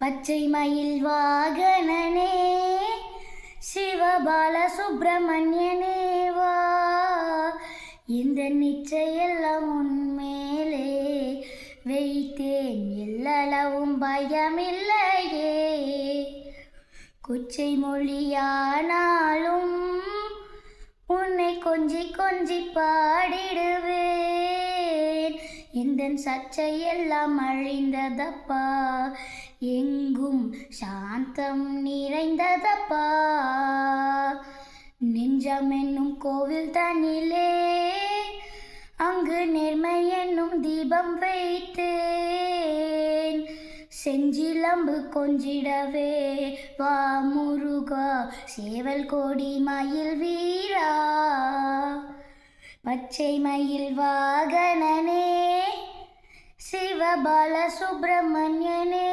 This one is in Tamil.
பச்சை மயில் வாகனனே சிவபால சுப்பிரமணியனே வா, இந்த நிச்சயெல்லாம் உன்மேலே வைத்தேன், எல்லளவும் பயமில்லையே. கொச்சை மொழியானாலும் உன்னை கொஞ்சி கொஞ்சி பாடிடுவேன், இந்த சர்ச்சையெல்லாம் அழிந்ததப்பா, எங்கும் சாந்தம் நிறைந்ததப்பா. நெஞ்சம் என்னும் கோவில் தனிலே அங்கு நேர்மை என்னும் தீபம் வைத்தேன், செஞ்சிலம்பு கொஞ்சிடவே வா முருகா, சேவல் கோடி மயில் வீரா. பச்சை மயில் வாகனனே சிவபால சுப்பிரமணியனே.